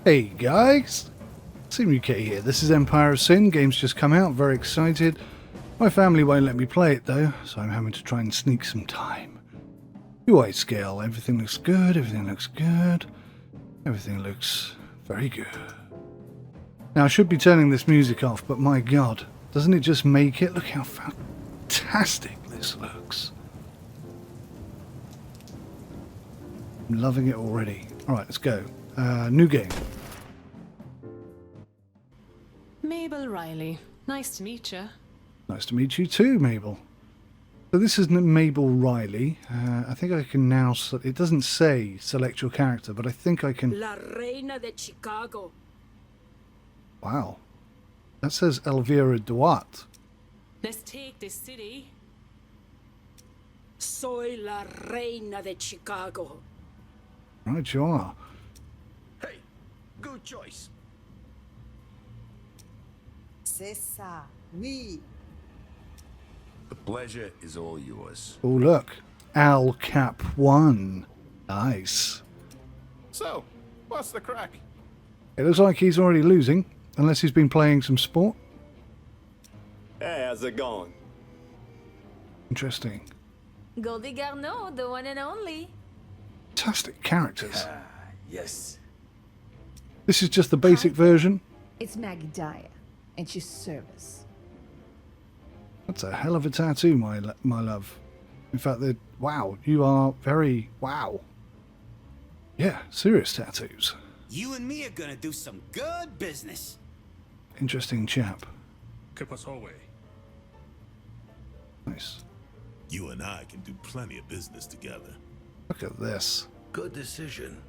Hey guys, Sim UK here. This is Empire of Sin. Game's just come out, very excited. My family won't let me play it though, so I'm having to try and sneak some time. UI scale, everything looks good, everything looks good. Everything looks very good. Now I should be turning this music off, but my god, doesn't it just make it? Look how fantastic this looks. I'm loving it already. Alright, let's go. New game. Mabel Riley. Nice to meet you. Nice to meet you too, Mabel. So this is Mabel Riley. I think I can now... It doesn't say select your character, but I think I can... La Reina de Chicago. Wow. That says Elvira Duarte. Let's take this city. Soy la Reina de Chicago. Right, you are. Hey, good choice. C'est ça, oui. The pleasure is all yours. Oh, look. Al Cap 1. Nice. So, what's the crack? It looks like he's already losing, unless he's been playing some sport. Hey, how's it going? Interesting. Goldie Garneau, the one and only. Fantastic characters. Yes. This is just the basic version. It's Maggie Dyer, and she's service. That's a hell of a tattoo, my love. In fact, wow, you are very... Wow. Yeah, serious tattoos. You and me are gonna do some good business. Interesting chap. ¿Qué pasó, güey? Nice. You and I can do plenty of business together. Look at this. Good decision.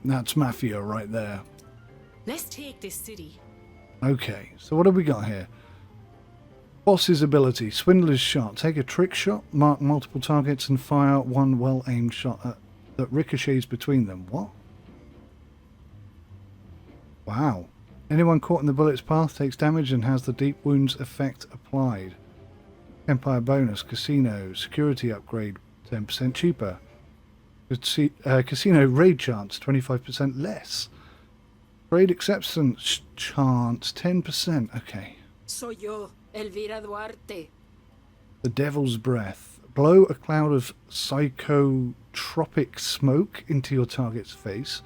That's Mafia right there. Let's take this city. Okay, so what have we got here? Boss's ability. Swindler's shot. Take a trick shot, mark multiple targets, and fire one well-aimed shot that ricochets between them. What? Wow. Anyone caught in the bullet's path takes damage and has the deep wounds effect applied. Empire bonus. Casino. Security upgrade. 10% cheaper. Casino raid chance. 25% less. Raid acceptance chance. 10%. Okay. Soy yo, Elvira Duarte. The Devil's Breath. Blow a cloud of psychotropic smoke into your target's face.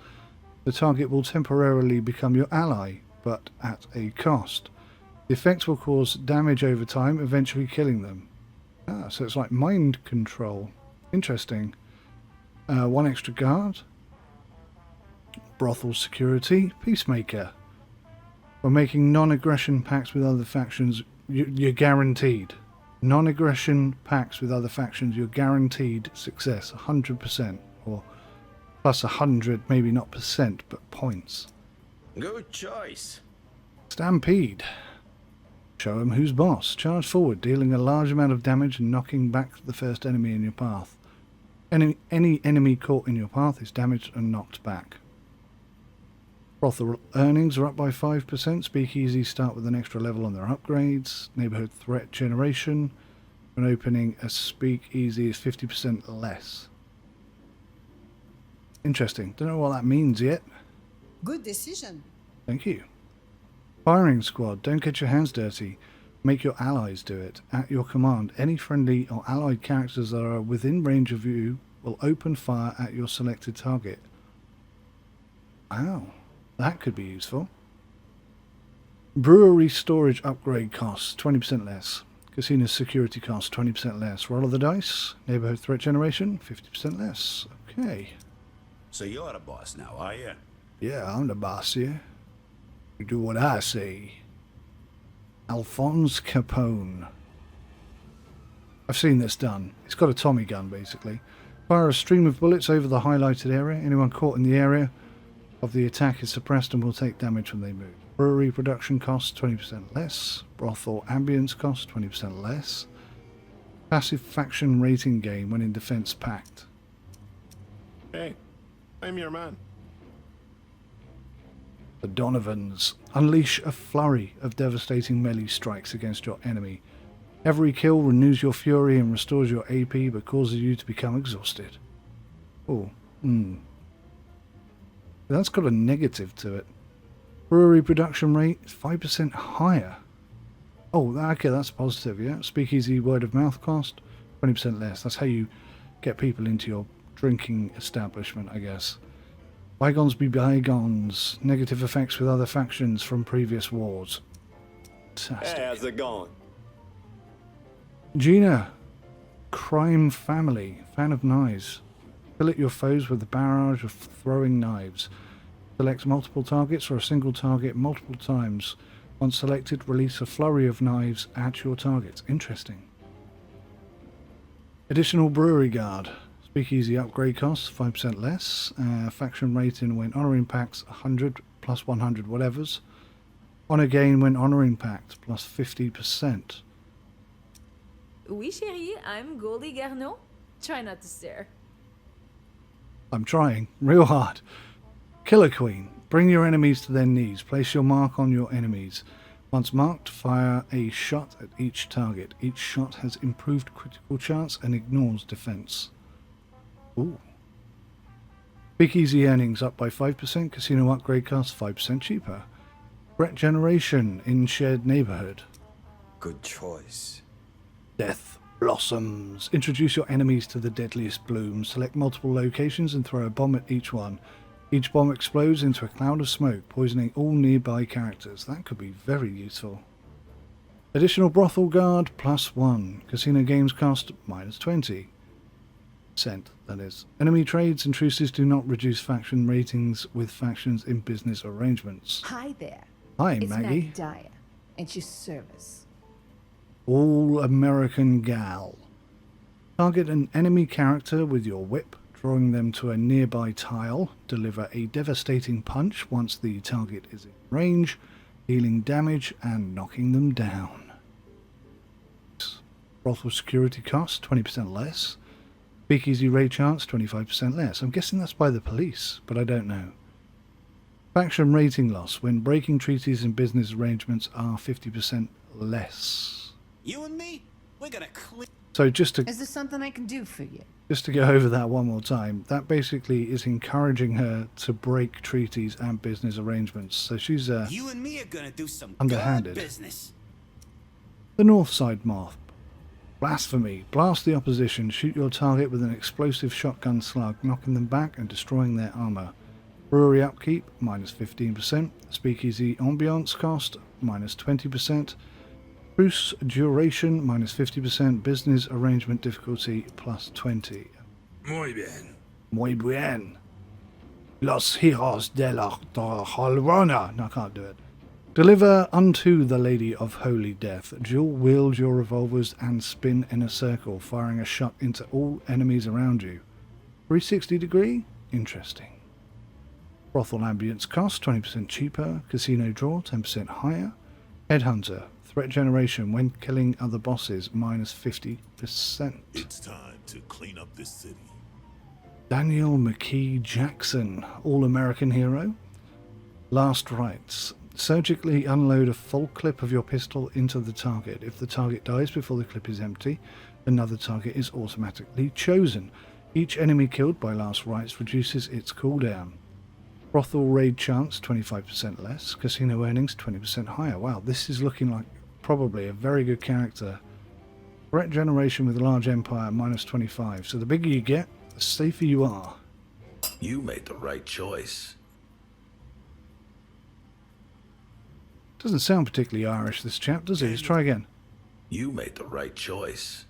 The target will temporarily become your ally, but at a cost. The effect will cause damage over time, eventually killing them. Ah, so it's like mind control. Interesting. One extra guard. Brothel security. Peacemaker. For making non-aggression pacts with other factions, you're guaranteed. Non-aggression pacts with other factions, you're guaranteed success. 100%. Or plus 100, maybe not percent, but points. Good choice. Stampede. Show 'em who's boss. Charge forward, dealing a large amount of damage and knocking back the first enemy in your path. Any enemy caught in your path is damaged and knocked back. Brothel earnings are up by 5%. Speakeasies start with an extra level on their upgrades. Neighborhood threat generation. When opening a speakeasy is 50% less. Interesting. Don't know what that means yet. Good decision. Thank you. Firing squad. Don't get your hands dirty. Make your allies do it. At your command, any friendly or allied characters that are within range of you will open fire at your selected target. Wow. That could be useful. Brewery storage upgrade costs 20% less. Casino security costs 20% less. Roll of the dice. Neighborhood threat generation 50% less. Okay. So you're the boss now, are you? Yeah, I'm the boss here. You do what I say. Alphonse Capone. I've seen this done. It's got a Tommy gun, basically. Fire a stream of bullets over the highlighted area. Anyone caught in the area of the attack is suppressed and will take damage when they move. Brewery production costs 20% less. Brothel ambience costs 20% less. Passive faction rating gain when in defense pact. Hey, I'm your man. The Donovans. Unleash a flurry of devastating melee strikes against your enemy. Every kill renews your fury and restores your AP, but causes you to become exhausted. Oh, That's got a negative to it. Brewery production rate is 5% higher. Oh, okay, that's positive, yeah. Speakeasy word of mouth cost, 20% less. That's how you get people into your drinking establishment, I guess. Bygones be bygones. Negative effects with other factions from previous wars. Fantastic. Hey, how's it going? Gina, crime family, fan of knives. Fill at your foes with a barrage of throwing knives. Select multiple targets or a single target multiple times. Once selected, release a flurry of knives at your targets. Interesting. Additional brewery guard. Speakeasy upgrade costs 5% less. Faction rating when honor impacts 100 plus 100 whatevers. Honor gain when honor impact plus 50%. Oui, chérie, I'm Goldie Garneau. Try not to stare. I'm trying real hard. Killer Queen. Bring your enemies to their knees. Place your mark on your enemies. Once marked, fire a shot at each target. Each shot has improved critical chance and ignores defense. Ooh. Speakeasy earnings up by 5%. Casino upgrade costs 5% cheaper. Threat generation in shared neighborhood. Good choice. Death blossoms. Introduce your enemies to the deadliest bloom. Select multiple locations and throw a bomb at each one. Each bomb explodes into a cloud of smoke, poisoning all nearby characters. That could be very useful. Additional brothel guard +1. Casino games cost -20%. That is. Enemy trades and truces do not reduce faction ratings with factions in business arrangements. Hi there. Hi, It's Maggie. Maggie Dyer, and she's service. All American gal. Target an enemy character with your whip, drawing them to a nearby tile. Deliver a devastating punch once the target is in range, dealing damage and knocking them down. Brothel security cost 20% less. Speakeasy raid chance 25% less. I'm guessing that's by the police, but I don't know. Faction rating loss when breaking treaties and business arrangements are 50% less. You and me, we're gonna clean. So just to Is there something I can do for you? go over that one more time, that basically is encouraging her to break treaties and business arrangements. So she's You and me are gonna do some Underhanded. good business. the North Side Moth. Blasphemy. Blast the opposition. Shoot your target with an explosive shotgun slug, knocking them back and destroying their armor. Brewery upkeep, -15%. Speakeasy ambiance cost, -20%. Truce duration, -50%. Business arrangement difficulty, +20. Muy bien. Muy bien. Los hijos de la Holrona. No, I can't do it. Deliver unto the Lady of Holy Death. Dual wield your revolvers and spin in a circle, firing a shot into all enemies around you. 360 degree? Interesting. Brothel ambience cost 20% cheaper. Casino draw 10% higher. Headhunter. Threat generation when killing other bosses -50%. It's time to clean up this city. Daniel McKee Jackson, all-American hero. Last rites. Surgically unload a full clip of your pistol into the target. If the target dies before the clip is empty, another target is automatically chosen. Each enemy killed by last rites reduces its cooldown. Brothel raid chance 25% less. Casino earnings 20% higher. Wow, this is looking like probably a very good character. Threat generation with large empire -25. So the bigger you get, the safer you are. You made the right choice. Doesn't sound particularly Irish, this chap, does he? Let's try again. You made the right choice.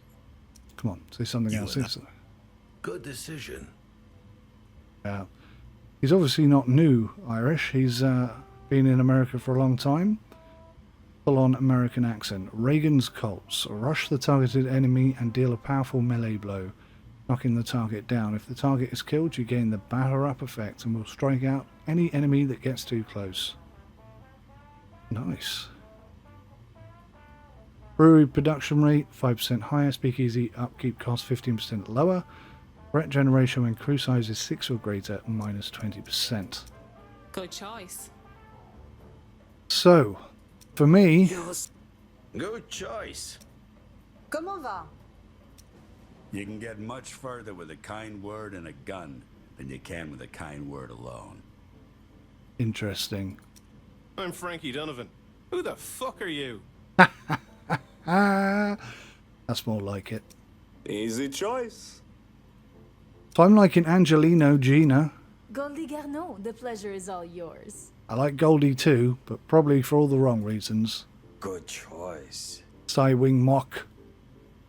Come on, say something You else. and I- Say- Good decision. He's obviously not new Irish. He's been in America for a long time. Full-on American accent. Reagan's Colts. Rush the targeted enemy and deal a powerful melee blow, knocking the target down. If the target is killed, you gain the batter-up effect and will strike out any enemy that gets too close. Nice. Brewery production rate 5% higher. Speakeasy upkeep cost 15% lower. Threat generation when crew size is 6 or greater, -20%. Good choice. So, for me, Good choice. Comment va? You can get much further with a kind word and a gun than you can with a kind word alone. Interesting. I'm Frankie Donovan. Who the fuck are you? Ah, that's more like it. Easy choice. So I'm liking Angelino Gina. Goldie Garneau, the pleasure is all yours. I like Goldie too, but probably for all the wrong reasons. Good choice. Psywing Mock,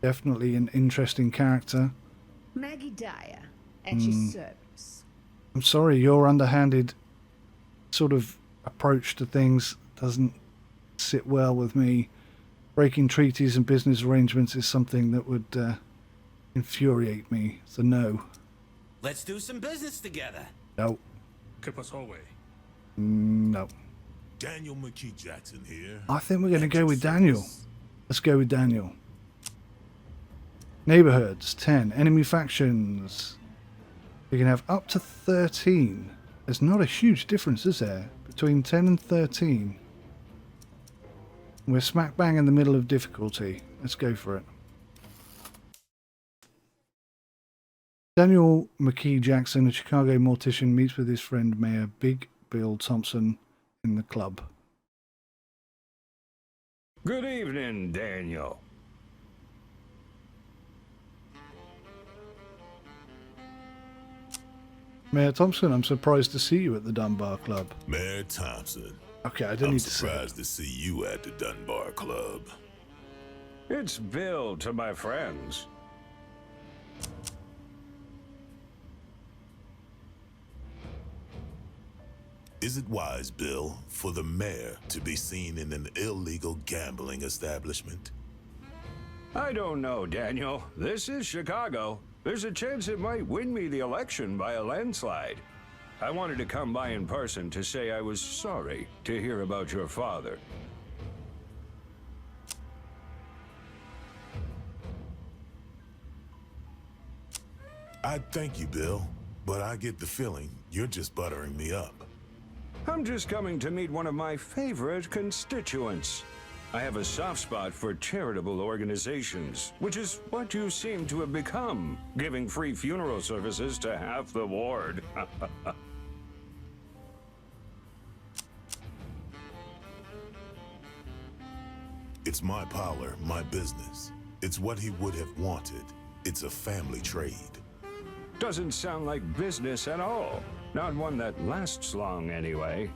definitely an interesting character. Maggie Dyer, at your service. I'm sorry, your underhanded sort of approach to things doesn't sit well with me. Breaking treaties and business arrangements is something that would infuriate me, so no. Let's do some business together. No. ¿Qué pasó, güey? No. Daniel McKee Jackson here. I think we're going to go with Daniel. Let's go with Daniel. Neighborhoods, 10. Enemy factions. We can have up to 13. There's not a huge difference, is there? Between 10 and 13. We're smack bang in the middle of difficulty. Let's go for it. Daniel McKee Jackson, a Chicago mortician, meets with his friend Mayor Big Bill Thompson in the club. Good evening, Daniel. Mayor Thompson, I'm surprised to see you at the Dunbar Club. Mayor Thompson. Okay, I don't I'm need to say surprised to see you at the Dunbar Club. It's Bill to my friends. Is it wise, Bill, for the mayor to be seen in an illegal gambling establishment? I don't know, Daniel. This is Chicago. There's a chance it might win me the election by a landslide. I wanted to come by in person to say I was sorry to hear about your father. I thank you, Bill, but I get the feeling you're just buttering me up. I'm just coming to meet one of my favorite constituents. I have a soft spot for charitable organizations, which is what you seem to have become, giving free funeral services to half the ward. It's my parlor, my business. It's what he would have wanted. It's a family trade. Doesn't sound like business at all. Not one that lasts long, anyway.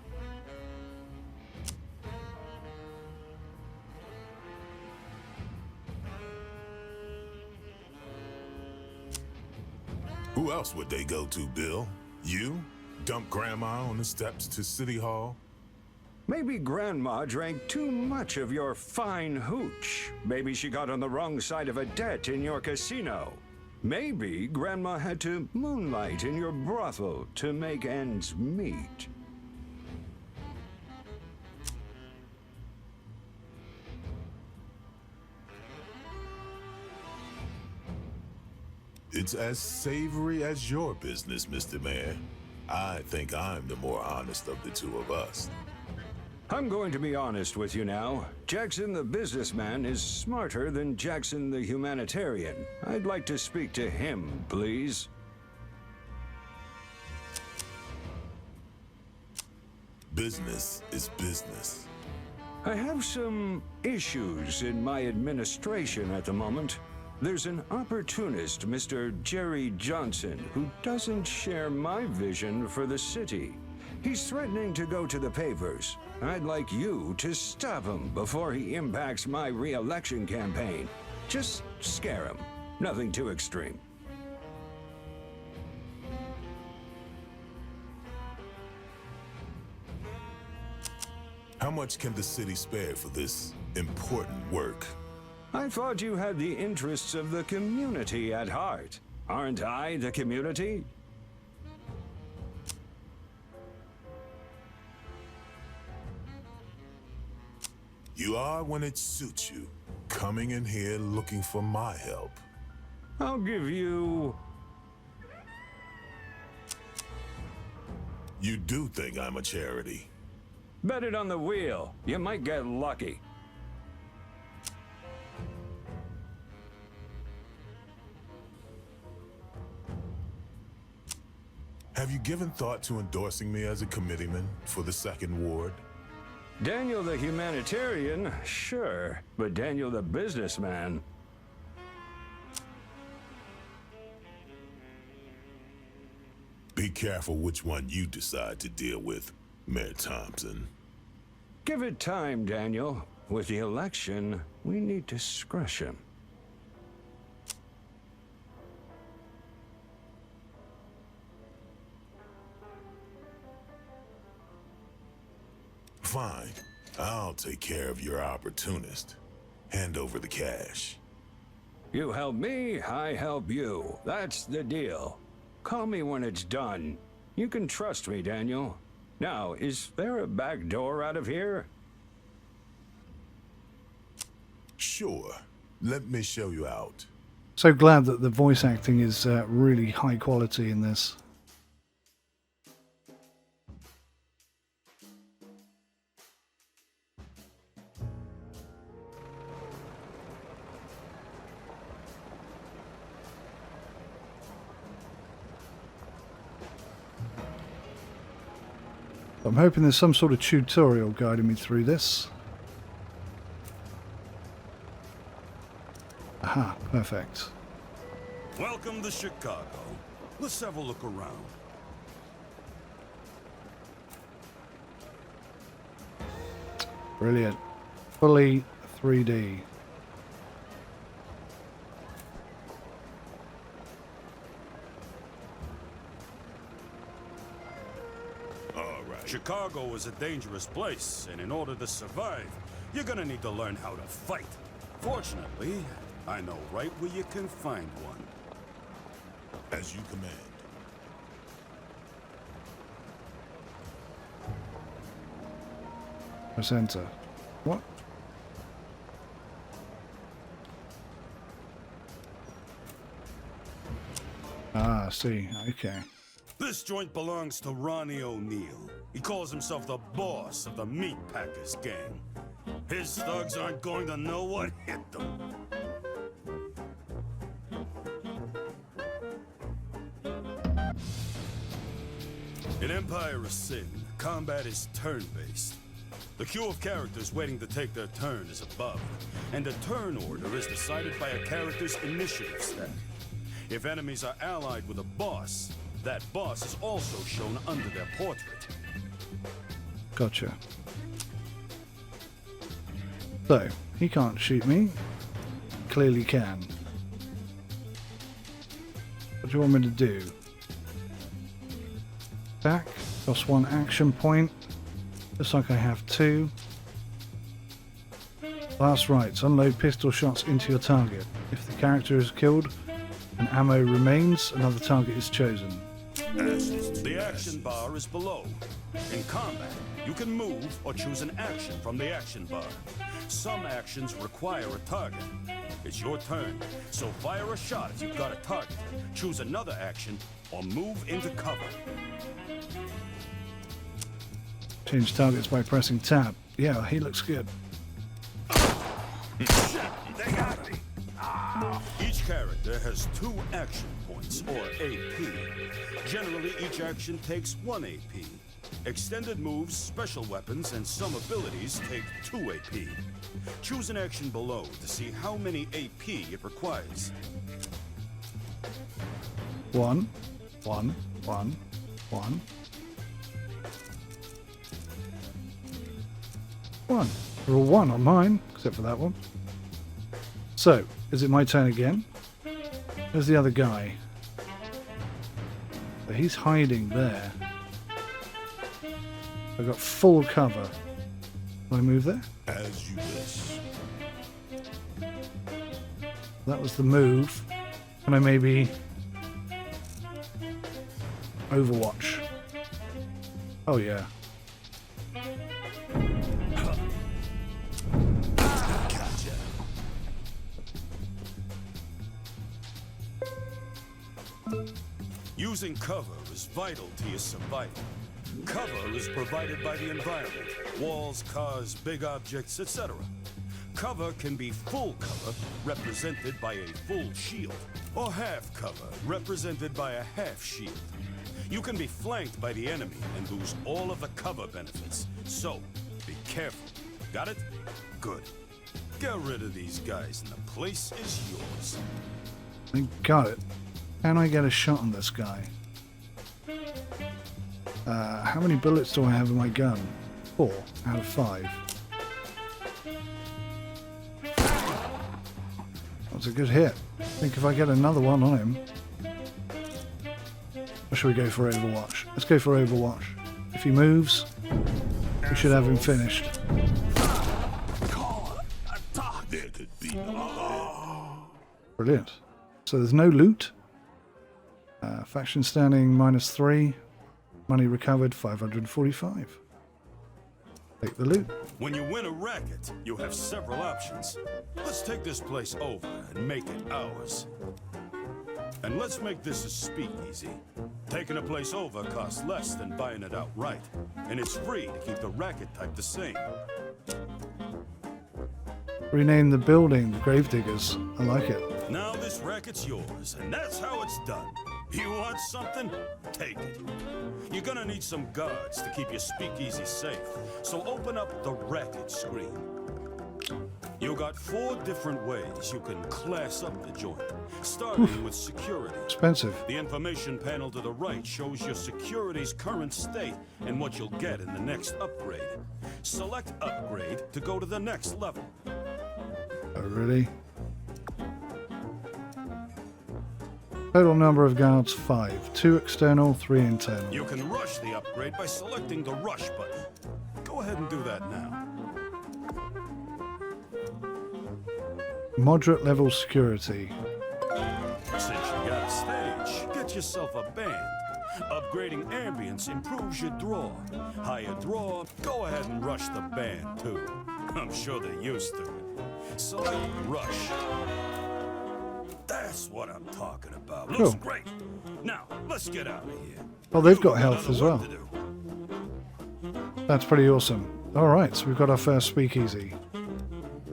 Who else would they go to, Bill? You? Dump Grandma on the steps to City Hall? Maybe Grandma drank too much of your fine hooch. Maybe she got on the wrong side of a debt in your casino. Maybe Grandma had to moonlight in your brothel to make ends meet. It's as savory as your business, Mr. Mayor. I think I'm the more honest of the two of us. I'm going to be honest with you now. Jackson the businessman is smarter than Jackson the humanitarian. I'd like to speak to him, please. Business is business. I have some issues in my administration at the moment. There's an opportunist, Mr. Jerry Johnson, who doesn't share my vision for the city. He's threatening to go to the papers. I'd like you to stop him before he impacts my re-election campaign. Just scare him. Nothing too extreme. How much can the city spare for this important work? I thought you had the interests of the community at heart. Aren't I the community? You are when it suits you, coming in here looking for my help. I'll give you... You do think I'm a charity? Bet it on the wheel. You might get lucky. Have you given thought to endorsing me as a committeeman for the 2nd Ward? Daniel the humanitarian, sure, but Daniel the businessman. Be careful which one you decide to deal with, Mayor Thompson. Give it time, Daniel. With the election, we need discretion. Fine. I'll take care of your opportunist. Hand over the cash. You help me, I help you. That's the deal. Call me when it's done. You can trust me, Daniel. Now, is there a back door out of here? Sure. Let me show you out. So glad that the voice acting is really high quality in this. I'm hoping there's some sort of tutorial guiding me through this. Aha, perfect. Welcome to Chicago. Let's have a look around. Brilliant. Fully 3D. Chicago is a dangerous place, and in order to survive, you're gonna need to learn how to fight. Fortunately, I know right where you can find one. As you command. Press enter. What? Ah, I see. Okay. This joint belongs to Ronnie O'Neill. He calls himself the boss of the Meat Packers gang. His thugs aren't going to know what hit them. In Empire of Sin, combat is turn-based. The queue of characters waiting to take their turn is above, and the turn order is decided by a character's initiative stat. If enemies are allied with a boss, that boss is also shown under their portrait. Gotcha. So, he can't shoot me. Clearly can. What do you want me to do? Back. Cost 1 action point. Looks like I have 2. Last rights. Unload pistol shots into your target. If the character is killed and ammo remains, another target is chosen. The action bar is below. In combat, you can move or choose an action from the action bar. Some actions require a target. It's your turn, so fire a shot if you've got a target. Choose another action or move into cover. Change targets by pressing tab. Yeah, he looks good. They got me. Each character has 2 action points, or AP. Generally, each action takes 1 AP. Extended moves, special weapons, and some abilities take 2 AP. Choose an action below to see how many AP it requires. 1, 1, 1, 1. 1. They're all 1 on mine, except for that one. So, is it my turn again? Where's the other guy? So he's hiding there. I've got full cover. Can I move there? As you wish. That was the move. Can I maybe Overwatch? Oh yeah. Using cover is vital to your survival. Cover is provided by the environment, walls, cars, big objects, etc. Cover can be full cover, represented by a full shield, or half cover, represented by a half shield. You can be flanked by the enemy and lose all of the cover benefits. So, be careful. Got it? Good. Get rid of these guys and the place is yours. I got it. Can I get a shot on this guy? How many bullets do I have in my gun? 4 out of 5. That's a good hit. I think if I get another one on him... Or should we go for Overwatch? Let's go for Overwatch. If he moves, we should have him finished. Brilliant. So there's no loot. Faction standing -3. Money recovered 545. Take the loot. When you win a racket, you have several options. Let's take this place over and make it ours. And let's make this a speakeasy. Taking a place over costs less than buying it outright. And it's free to keep the racket type the same. Rename the building the Gravediggers. I like it. Now this racket's yours, and that's how it's done. You want something? Take it. You're gonna need some guards to keep your speakeasy safe, so open up the racket screen. You got 4 different ways you can class up the joint, starting with security. Expensive. The information panel to the right shows your security's current state and what you'll get in the next upgrade. Select upgrade to go to the next level. Oh, really? Total number of guards 5. 2 external, 3 internal. You can rush the upgrade by selecting the rush button. Go ahead and do that now. Moderate level security. Since you got a stage, get yourself a band. Upgrading ambience improves your draw. Higher draw, go ahead and rush the band too. I'm sure they're used to it. Select rush. That's what I'm talking about. Cool. Looks great. Now, let's get out of here. Oh, they've got health as well. That's pretty awesome. Alright, so we've got our first speakeasy.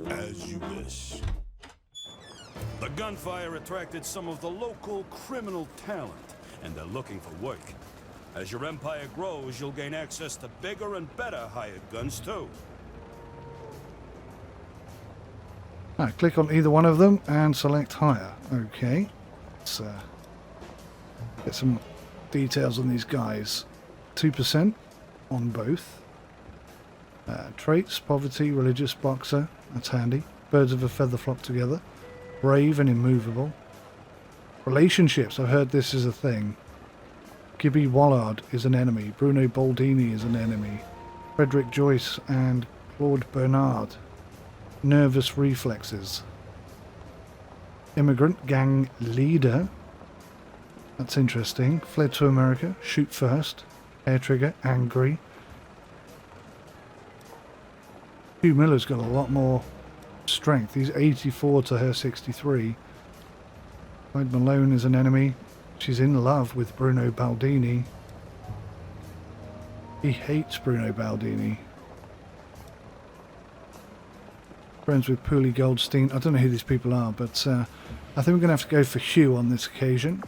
As you wish. The gunfire attracted some of the local criminal talent, and they're looking for work. As your empire grows, you'll gain access to bigger and better hired guns too. Click on either one of them and select hire. Okay. Let's get some details on these guys. 2% on both. Traits, poverty, religious, boxer. That's handy. Birds of a feather flock together. Brave and immovable. Relationships. I've heard this is a thing. Gibby Wallard is an enemy. Bruno Baldini is an enemy. Frederick Joyce and Claude Bernard. Nervous reflexes. Immigrant gang leader. That's interesting. Fled to America. Shoot first. Hair trigger. Angry. Hugh Miller's got a lot more strength. He's 84 to her 63. Clyde Malone is an enemy. She's in love with Bruno Baldini. He hates Bruno Baldini. Friends with Pooley Goldstein. I don't know who these people are, but I think we're going to have to go for Hugh on this occasion.